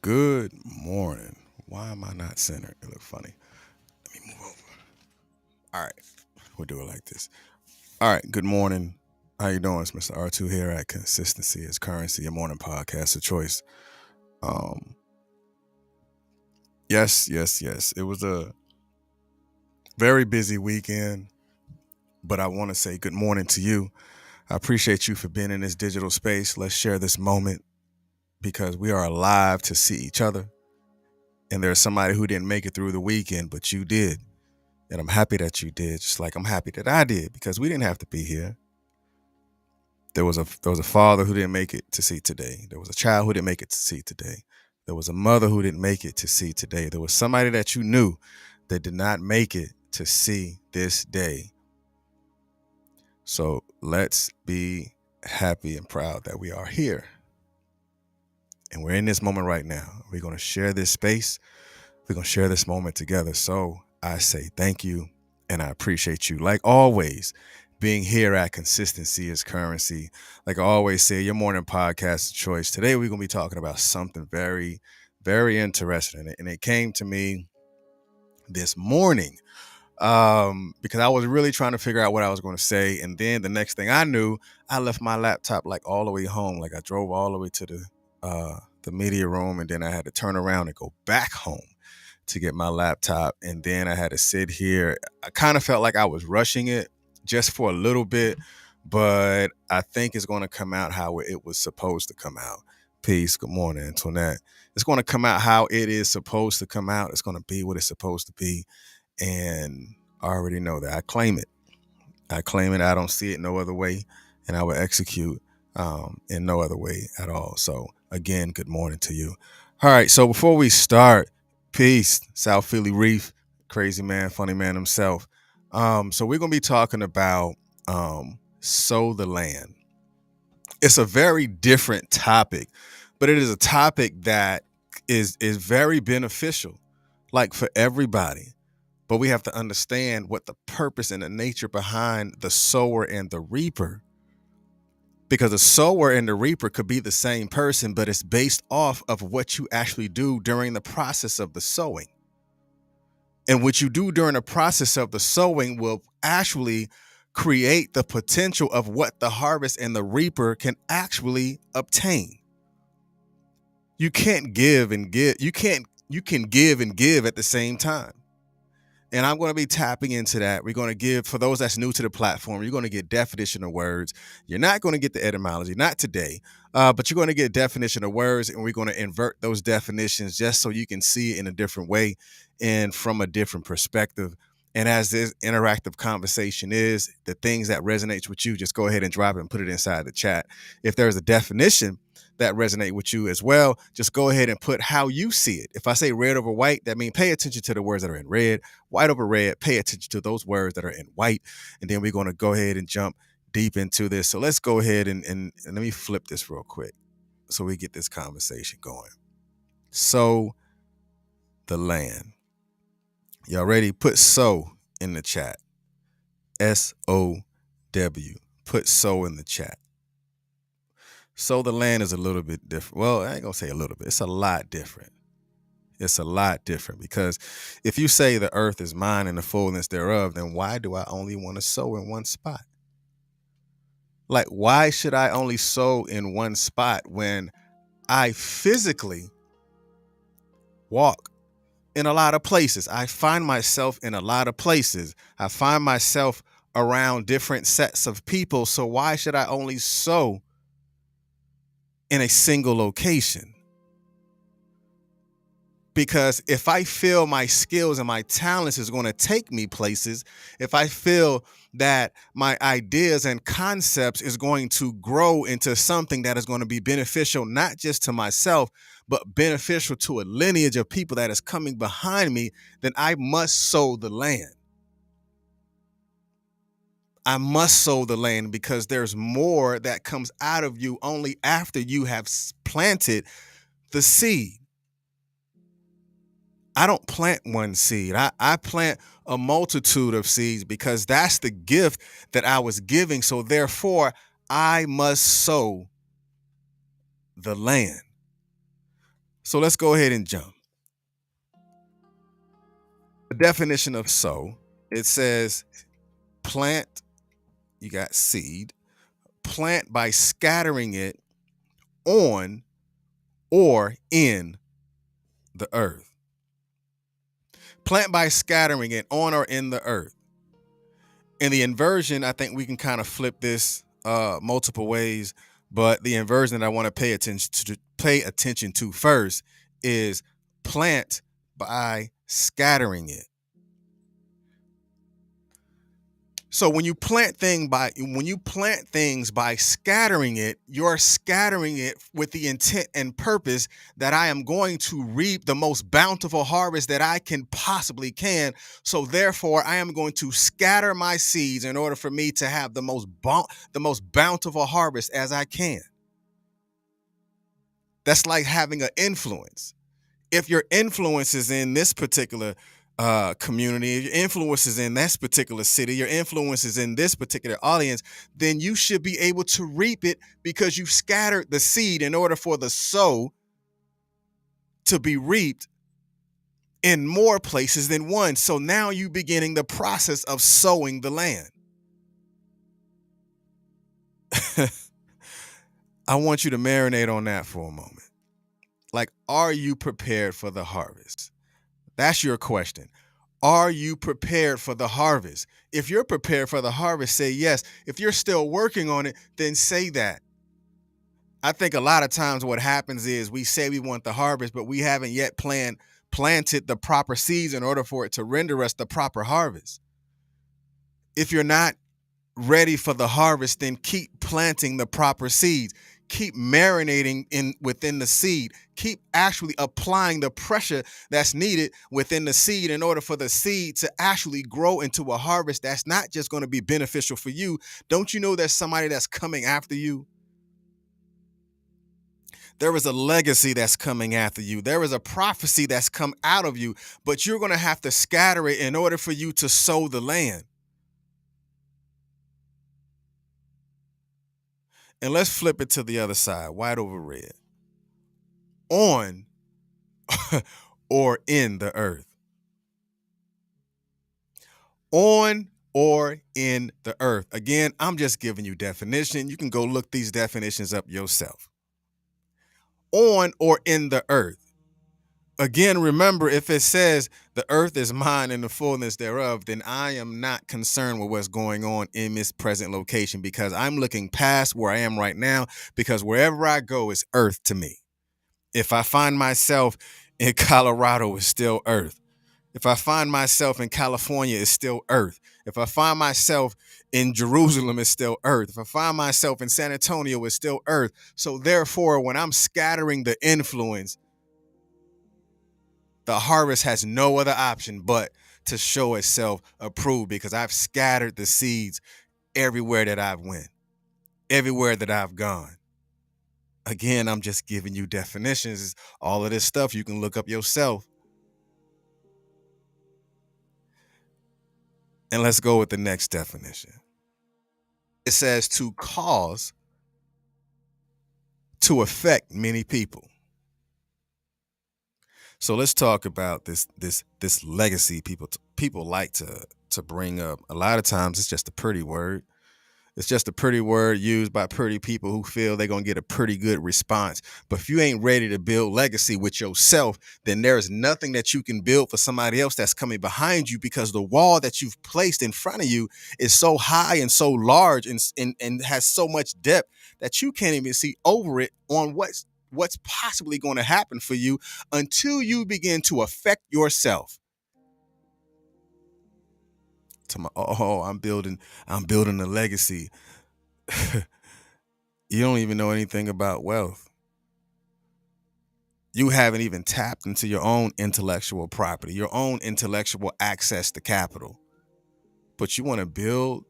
Good morning. Why am I not centered? It look funny. Let me move over. All right, we'll do it like this. All right. Good morning. How you doing? It's Mr. R2 here at Consistency is Currency, your morning podcast of choice. Um, yes. It was a very busy weekend, but I want to say good morning to you. I appreciate you for being in this digital space. Let's share this moment because we are alive to see each other. And there's somebody who didn't make it through the weekend, but you did. And I'm happy that you did, just like I'm happy that I did, because we didn't have to be here. There was a father who didn't make it to see today. There was a child who didn't make it to see today. There was a mother who didn't make it to see today. There was somebody that you knew that did not make it to see this day. So let's be happy and proud that we are here. And we're in this moment right now. We're going to share this space. We're going to share this moment together. So I say thank you and I appreciate you. Like always, being here at Consistency is Currency. Like I always say, your morning podcast of choice. Today we're going to be talking about something very, very interesting. And it came to me this morning because I was really trying to figure out what I was going to say. And then the next thing I knew, I left my laptop like all the way home. Like I drove all the way to the media room, and then I had to turn around and go back home to get my laptop. And then I had to sit here. I kind of felt like I was rushing it just for a little bit, but I think it's going to come out how it was supposed to come out. Peace. Good morning, Antoinette. It's going to come out how it is supposed to come out. It's going to be what it's supposed to be. And I already know that. I claim it. I claim it. I don't see it no other way. And I will execute in no other way at all. So again, good morning to you. All right. So before we start, peace, South Philly Reef, crazy man, funny man himself. So we're going to be talking about Sow the Land. It's a very different topic, but it is a topic that is very beneficial, like for everybody. But we have to understand what the purpose and the nature behind the sower and the reaper. Because the sower and the reaper could be the same person, but it's based off of what you actually do during the process of the sowing. And what you do during the process of the sowing will actually create the potential of what the harvest and the reaper can actually obtain. You can't give and give. You can give and give at the same time. And I'm going to be tapping into that. We're going to give, for those that's new to the platform, you're going to get definition of words. You're not going to get the etymology, not today, but you're going to get definition of words, and we're going to invert those definitions just so you can see it in a different way and from a different perspective. And as this interactive conversation is, the things that resonates with you, just go ahead and drop it and put it inside the chat. If there's a definition that resonate with you as well, just go ahead and put how you see it. If I say red over white, that means pay attention to the words that are in red. White over red, pay attention to those words that are in white. And then we're going to go ahead and jump deep into this. So let's go ahead and let me flip this real quick so we get this conversation going. Sow the land. Y'all ready? Put sow in the chat. SOW. Put sow in the chat. So the land is a little bit different. Well, I ain't gonna say a little bit. It's a lot different. It's a lot different because if you say the earth is mine and the fullness thereof, then why do I only want to sow in one spot? Like, why should I only sow in one spot when I physically walk in a lot of places? I find myself in a lot of places. I find myself around different sets of people. So why should I only sow in a single location? Because if I feel my skills and my talents is going to take me places, if I feel that my ideas and concepts is going to grow into something that is going to be beneficial, not just to myself, but beneficial to a lineage of people that is coming behind me, then I must sow the land. I must sow the land because there's more that comes out of you only after you have planted the seed. I don't plant one seed. I plant a multitude of seeds because that's the gift that I was giving. So therefore, I must sow the land. So let's go ahead and jump. The definition of sow, it says plant, you got seed, plant by scattering it on or in the earth. Plant by scattering it on or in the earth. In the inversion, I think we can kind of flip this multiple ways, but the inversion that I want to pay attention to first is plant by scattering it. So when you plant things by scattering it, you're scattering it with the intent and purpose that I am going to reap the most bountiful harvest that I possibly can. So therefore, I am going to scatter my seeds in order for me to have the most bountiful harvest as I can. That's like having an influence. If your influence is in this particular community, your influence is in this particular city, your influence is in this particular audience, then you should be able to reap it because you scattered the seed in order for the sow to be reaped in more places than one. So now you're beginning the process of sowing the land. I want you to marinate on that for a moment. Like, are you prepared for the harvest? That's your question. Are you prepared for the harvest? If you're prepared for the harvest, say yes. If you're still working on it, then say that. I think a lot of times what happens is we say we want the harvest, but we haven't yet planted the proper seeds in order for it to render us the proper harvest. If you're not ready for the harvest, then keep planting the proper seeds. Keep marinating within the seed. Keep actually applying the pressure that's needed within the seed in order for the seed to actually grow into a harvest that's not just going to be beneficial for you. Don't you know there's somebody that's coming after you? There is a legacy that's coming after you. There is a prophecy that's come out of you, but you're going to have to scatter it in order for you to sow the land. And let's flip it to the other side, white over red. On or in the earth. On or in the earth. Again, I'm just giving you definition. You can go look these definitions up yourself. On or in the earth. Again, remember, if it says the earth is mine and the fullness thereof, then I am not concerned with what's going on in this present location because I'm looking past where I am right now, because wherever I go is earth to me. If I find myself in Colorado, it's still earth. If I find myself in California, it's still earth. If I find myself in Jerusalem, it's still earth. If I find myself in San Antonio, it's still earth. So therefore, when I'm scattering the influence, the harvest has no other option but to show itself approved because I've scattered the seeds everywhere that I've went, everywhere that I've gone. Again, I'm just giving you definitions. All of this stuff you can look up yourself. And let's go with the next definition. It says to cause, to affect many people. So let's talk about this legacy people like to bring up. A lot of times it's just a pretty word. It's just a pretty word used by pretty people who feel they're going to get a pretty good response. But if you ain't ready to build legacy with yourself, then there's nothing that you can build for somebody else that's coming behind you, because the wall that you've placed in front of you is so high and so large and has so much depth that you can't even see over it on what's possibly going to happen for you until you begin to affect yourself. I'm building a legacy. You don't even know anything about wealth. You haven't even tapped into your own intellectual property, your own intellectual access to capital. But you want to build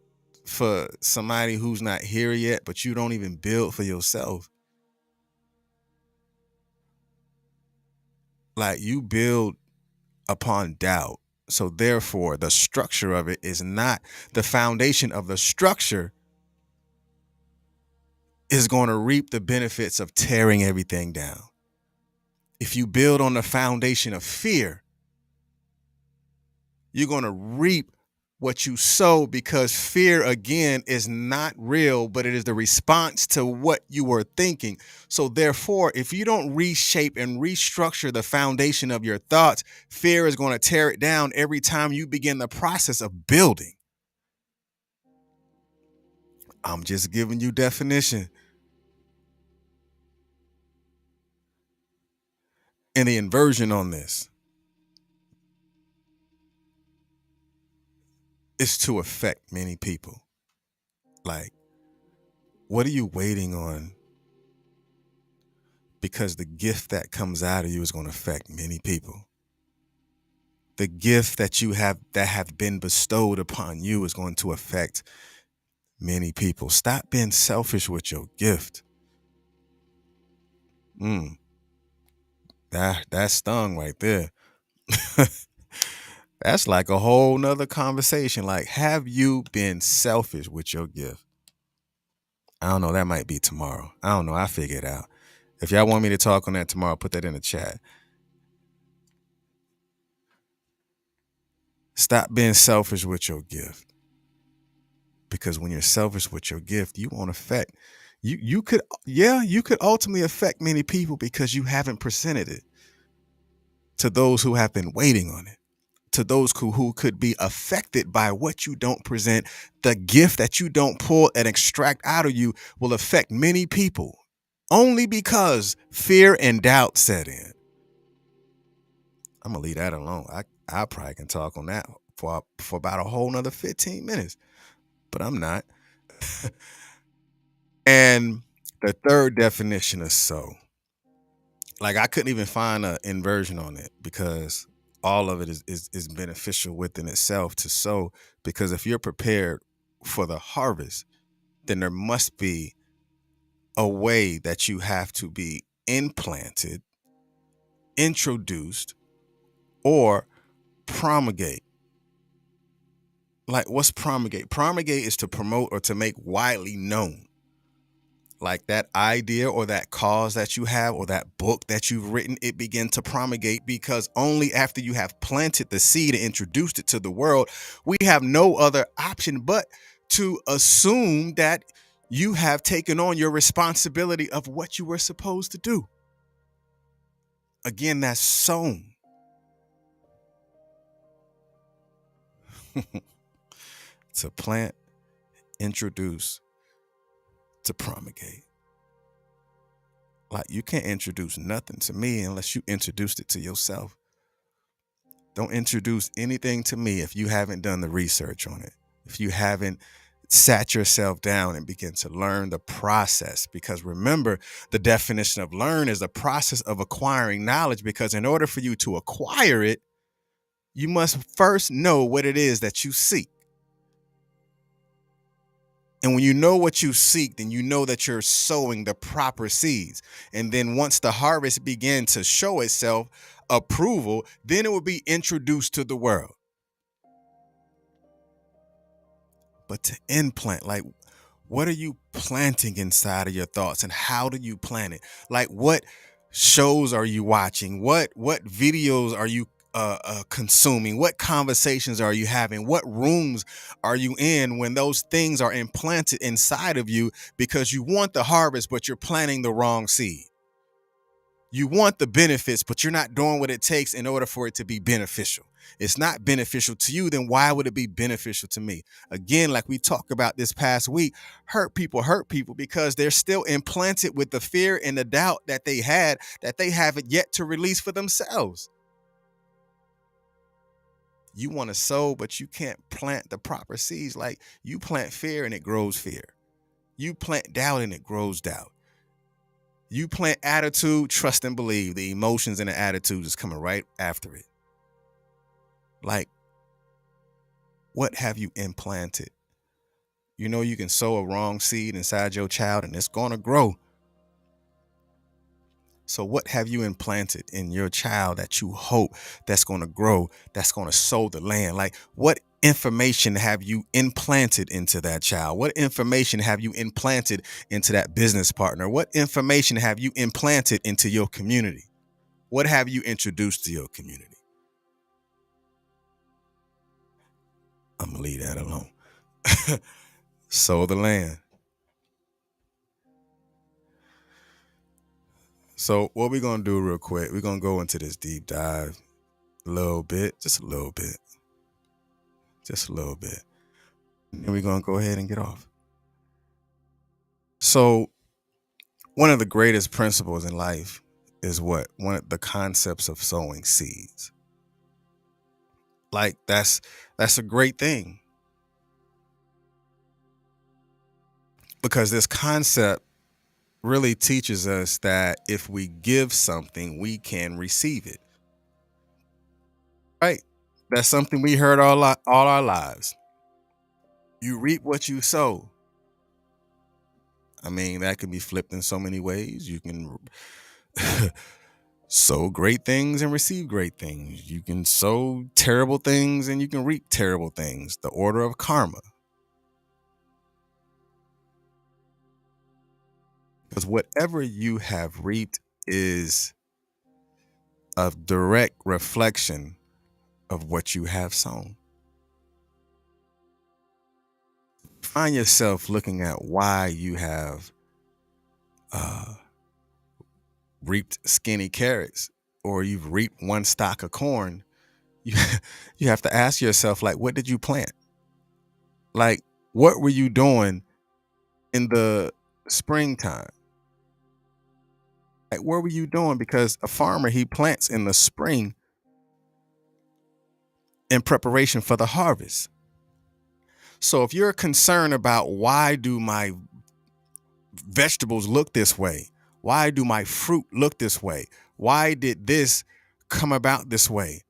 for somebody who's not here yet, but you don't even build for yourself. Like, you build upon doubt. So therefore, the structure of it is not the foundation of the structure is going to reap the benefits of tearing everything down. If you build on the foundation of fear, you're going to reap what you sow, because fear, again, is not real, but it is the response to what you were thinking. So therefore, if you don't reshape and restructure the foundation of your thoughts, fear is going to tear it down every time you begin the process of building. I'm just giving you definition. And the inversion on this is to affect many people. Like, what are you waiting on? Because the gift that comes out of you is going to affect many people. The gift that you have, that have been bestowed upon you, is going to affect many people. Stop being selfish with your gift. That stung right there. That's like a whole nother conversation. Like, have you been selfish with your gift? I don't know. That might be tomorrow. I don't know. I figure it out. If y'all want me to talk on that tomorrow, put that in the chat. Stop being selfish with your gift. Because when you're selfish with your gift, you won't affect. You could ultimately affect many people, because you haven't presented it to those who have been waiting on it, to those who could be affected by what you don't present. The gift that you don't pull and extract out of you will affect many people, only because fear and doubt set in. I'm gonna leave that alone. I probably can talk on that for about a whole nother 15 minutes, but I'm not. And the third definition of sow, like, I couldn't even find an inversion on it, because all of it is beneficial within itself to sow. Because if you're prepared for the harvest, then there must be a way that you have to be implanted, introduced, or promulgate. Like, what's promulgate? Promulgate is to promote or to make widely known. Like that idea or that cause that you have or that book that you've written, it begins to promulgate, because only after you have planted the seed and introduced it to the world, we have no other option but to assume that you have taken on your responsibility of what you were supposed to do. Again, that's sown. To plant, introduce, to promulgate. Like, you can't introduce nothing to me unless you introduced it to yourself. Don't introduce anything to me if you haven't done the research on it, if you haven't sat yourself down and begin to learn the process. Because remember, the definition of learn is the process of acquiring knowledge, because in order for you to acquire it, you must first know what it is that you seek. And when you know what you seek, then you know that you're sowing the proper seeds. And then once the harvest begins to show itself, approval, then it will be introduced to the world. But to implant, like, what are you planting inside of your thoughts, and how do you plant it? Like, what shows are you watching? What videos are you consuming? What conversations are you having? What rooms are you in when those things are implanted inside of you? Because you want the harvest, but you're planting the wrong seed. You want the benefits, but you're not doing what it takes in order for it to be beneficial. It's not beneficial to you, then why would it be beneficial to me? Again, like we talked about this past week, hurt people because they're still implanted with the fear and the doubt that they had, that they haven't yet to release for themselves. You want to sow, but you can't plant the proper seeds. Like, you plant fear and it grows fear. You plant doubt and it grows doubt. You plant attitude, trust and believe. The emotions and the attitudes is coming right after it. Like, what have you implanted? You know, you can sow a wrong seed inside your child and it's going to grow. So what have you implanted in your child that you hope that's going to grow, that's going to sow the land? Like, what information have you implanted into that child? What information have you implanted into that business partner? What information have you implanted into your community? What have you introduced to your community? I'm gonna leave that alone. Sow the land. So what we're gonna do real quick, we're gonna go into this deep dive a little bit, just a little bit, just a little bit. And we're gonna go ahead and get off. So one of the greatest principles in life is what? One of the concepts of sowing seeds. Like that's a great thing. Because this concept really teaches us that if we give something, we can receive it. Right? That's something we heard all our lives. You reap what you sow. I mean, that can be flipped in so many ways. You can sow great things and receive great things. You can sow terrible things and you can reap terrible things. The order of karma. Because whatever you have reaped is a direct reflection of what you have sown. Find yourself looking at why you have reaped skinny carrots or you've reaped one stalk of corn. You, you have to ask yourself, like, what did you plant? Like, what were you doing in the springtime? Like, what were you doing? Because a farmer, he plants in the spring in preparation for the harvest. So if you're concerned about why do my vegetables look this way? Why do my fruit look this way? Why did this come about this way?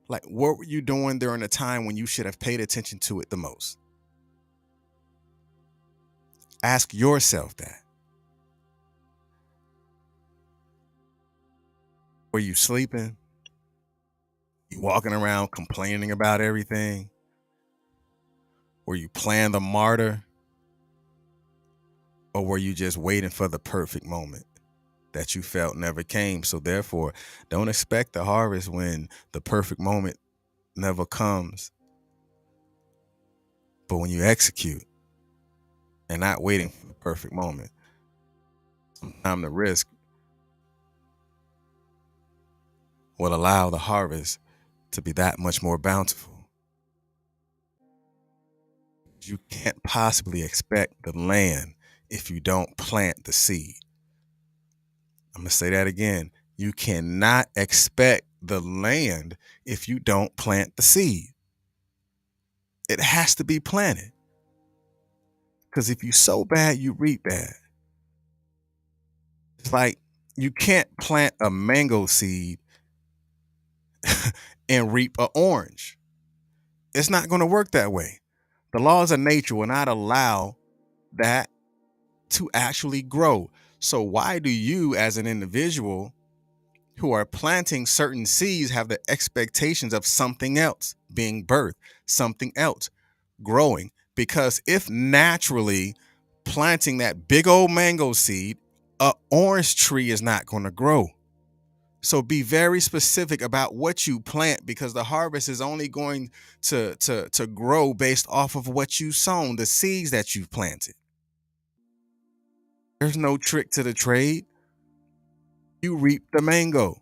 Like, what were you doing during a time when you should have paid attention to it the most? Ask yourself that. Were you sleeping? You walking around complaining about everything? Were you playing the martyr? Or were you just waiting for the perfect moment that you felt never came? So therefore, don't expect the harvest when the perfect moment never comes. But when you execute and not waiting for the perfect moment, sometimes the risk will allow the harvest to be that much more bountiful. You can't possibly expect the land if you don't plant the seed. I'm going to say that again. You cannot expect the land if you don't plant the seed. It has to be planted. Because if you sow bad, you reap bad. It's like you can't plant a mango seed and reap an orange. It's not going to work that way. The laws of nature will not allow that to actually grow. So why do you as an individual who are planting certain seeds have the expectations of something else being birthed, something else growing? Because if naturally planting that big old mango seed, an orange tree is not going to grow. So be very specific about what you plant, because the harvest is only going to grow based off of what you sown, the seeds that you've planted. There's no trick to the trade. You reap the mango.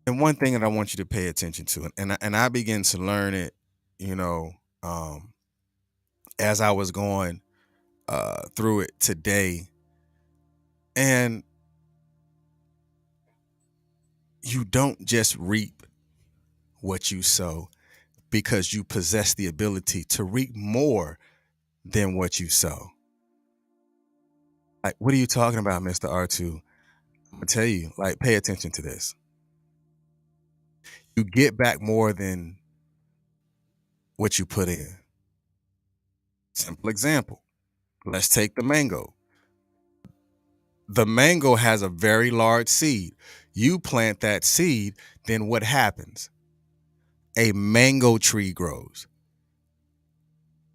And one thing that I want you to pay attention to, and I began to learn it, you know, as I was going through it today. And you don't just reap what you sow, because you possess the ability to reap more than what you sow. Like, what are you talking about, Mr. R2? I'm gonna tell you, like, pay attention to this. You get back more than what you put in. Simple example. Let's take the mango. The mango has a very large seed. You plant that seed, then what happens? A mango tree grows.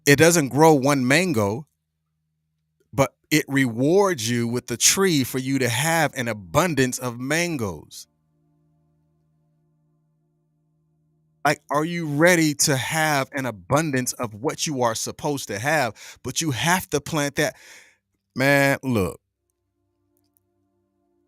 It doesn't grow one mango, but it rewards you with the tree for you to have an abundance of mangoes. Like, are you ready to have an abundance of what you are supposed to have? But you have to plant that. Man, look,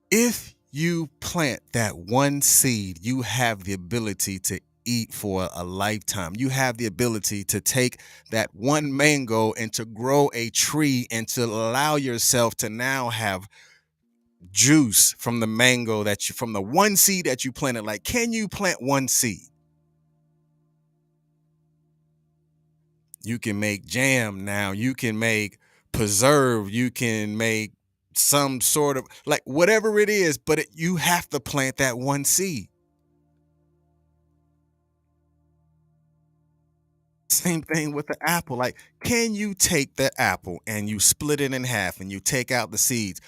if you plant that one seed, you have the ability to eat for a lifetime. You have the ability to take that one mango and to grow a tree and to allow yourself to now have juice from the mango from the one seed that you planted. Like, can you plant one seed? You can make jam now. You can make preserve. You can make some sort of like whatever it is, but you have to plant that one seed. Same thing with the apple. Like, can you take that apple and you split it in half and you take out the seeds?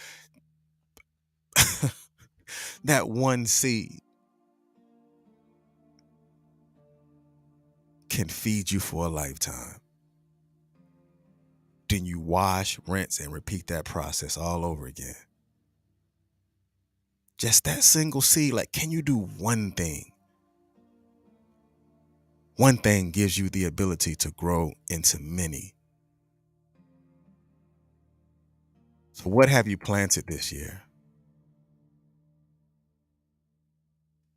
That one seed can feed you for a lifetime. Then you wash, rinse, and repeat that process all over again. Just that single seed. Like, can you do one thing? One thing gives you the ability to grow into many. So what have you planted this year?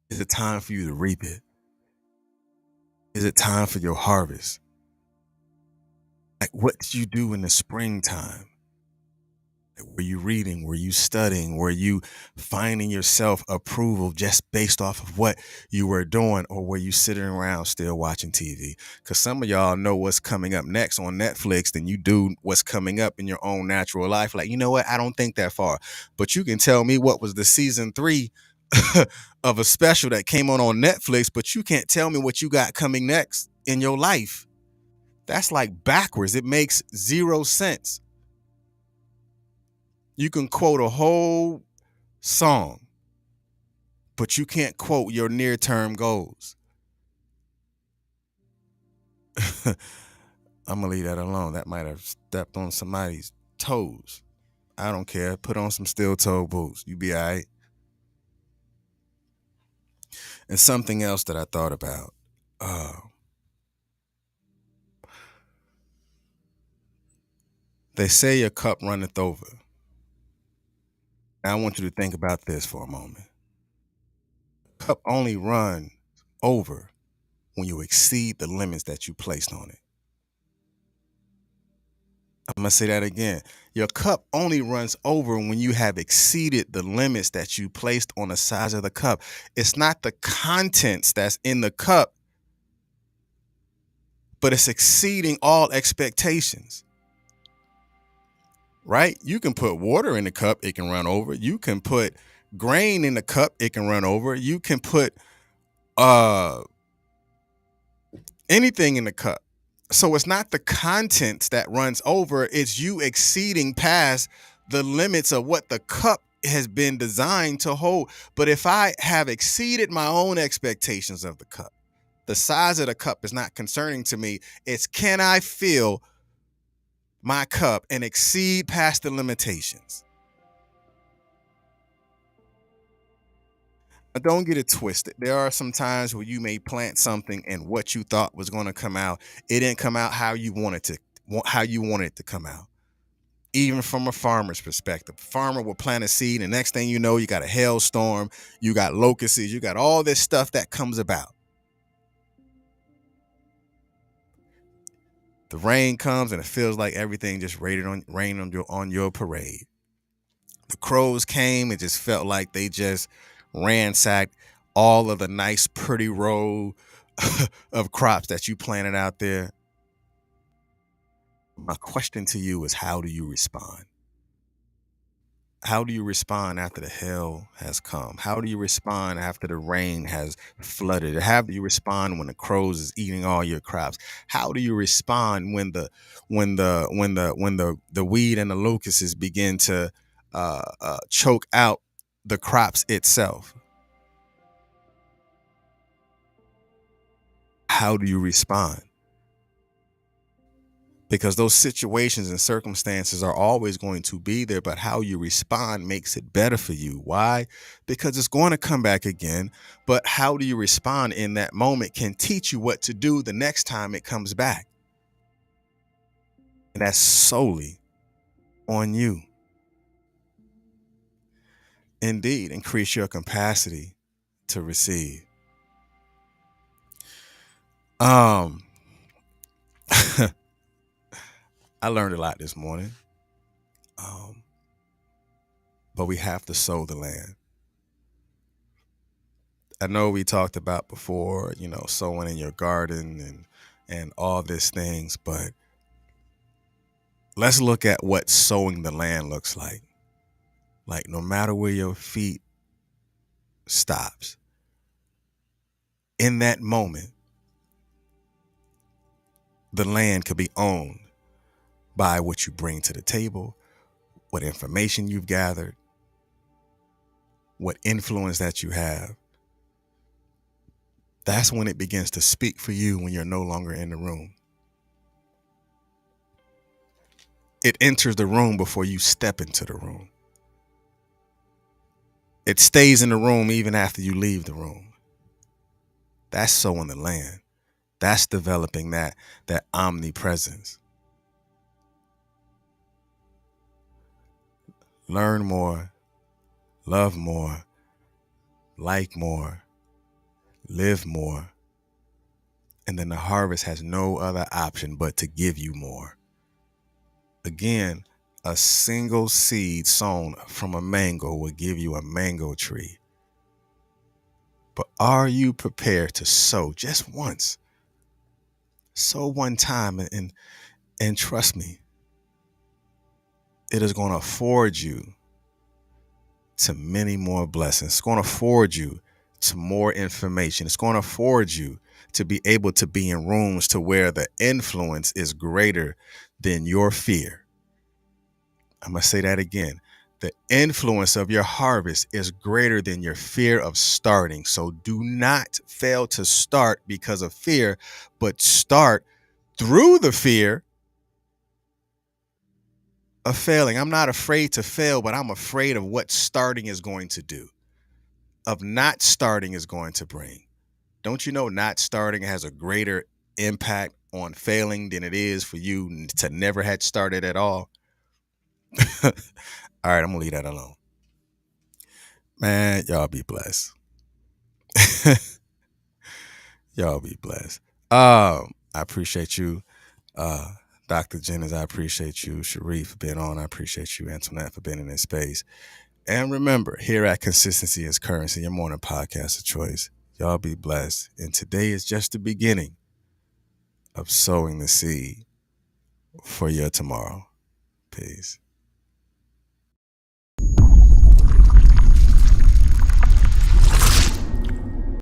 Is it time for you to reap it? Is it time for your harvest? Like, what did you do in the springtime? Were you reading? Were you studying? Were you finding yourself approval just based off of what you were doing? Or were you sitting around still watching TV? Because some of y'all know what's coming up next on Netflix than you do what's coming up in your own natural life. Like, you know what? I don't think that far. But you can tell me what was the season 3 of a special that came on Netflix, but you can't tell me what you got coming next in your life. That's like backwards. It makes zero sense. You can quote a whole song, but you can't quote your near-term goals. I'm gonna leave that alone. That might have stepped on somebody's toes. I don't care. Put on some steel-toe boots. You be all right. And something else that I thought about. They say your cup runneth over. Now I want you to think about this for a moment. Cup only run over when you exceed the limits that you placed on it. I'm going to say that again. Your cup only runs over when you have exceeded the limits that you placed on the size of the cup. It's not the contents that's in the cup, but it's exceeding all expectations. Right? You can put water in the cup, it can run over. You can put grain in the cup, it can run over. You can put anything in the cup. So it's not the contents that runs over, it's you exceeding past the limits of what the cup has been designed to hold. But if I have exceeded my own expectations of the cup, the size of the cup is not concerning to me. It's, can I fill my cup and exceed past the limitations? But don't get it twisted. There are some times where you may plant something and what you thought was going to come out, it didn't come out how you wanted it to come out. Even from a farmer's perspective, farmer will plant a seed, and next thing you know, you got a hailstorm, you got locusts, you got all this stuff that comes about. The rain comes and it feels like everything just rained on your parade. The crows came, it just felt like they just ransacked all of the nice, pretty row of crops that you planted out there. My question to you is, how do you respond? How do you respond after the hail has come? How do you respond after the rain has flooded? How do you respond when the crows is eating all your crops? How do you respond when the weed and the locusts begin to choke out the crops itself? How do you respond? because those situations and circumstances are always going to be there, but how you respond makes it better for you. Why? Because it's going to come back again, but how do you respond in that moment can teach you what to do the next time it comes back. And that's solely on you. Indeed, increase your capacity to receive. Um, I learned a lot this morning. But we have to sow the land. I know we talked about before, sowing in your garden and all these things, but let's look at what sowing the land looks like. Like no matter where your feet stops, in that moment, the land could be owned by what you bring to the table, what information you've gathered, what influence that you have. That's when it begins to speak for you when you're no longer in the room. It enters the room before you step into the room. It stays in the room even after you leave the room. That's sowing the land. That's developing that omnipresence. Learn more, love more, like more, live more. And then the harvest has no other option but to give you more. Again, a single seed sown from a mango will give you a mango tree. But are you prepared to sow just once? Sow one time and trust me, it is going to afford you to many more blessings. It's going to afford you to more information. It's going to afford you to be able to be in rooms to where the influence is greater than your fear. I'm going to say that again. The influence of your harvest is greater than your fear of starting. So do not fail to start because of fear, but start through the fear of failing. I'm not afraid to fail, but I'm afraid of what starting is going to do, of not starting is going to bring. Don't you know not starting has a greater impact on failing than it is for you to never had started at all? All right, I'm going to leave that alone. Man, y'all be blessed. Y'all be blessed. I appreciate you. Dr. Jennings, I appreciate you. Sharif for being on. I appreciate you. Antoinette for being in this space. And remember, here at Consistency is Currency, your morning podcast of choice. Y'all be blessed. And today is just the beginning of sowing the seed for your tomorrow. Peace.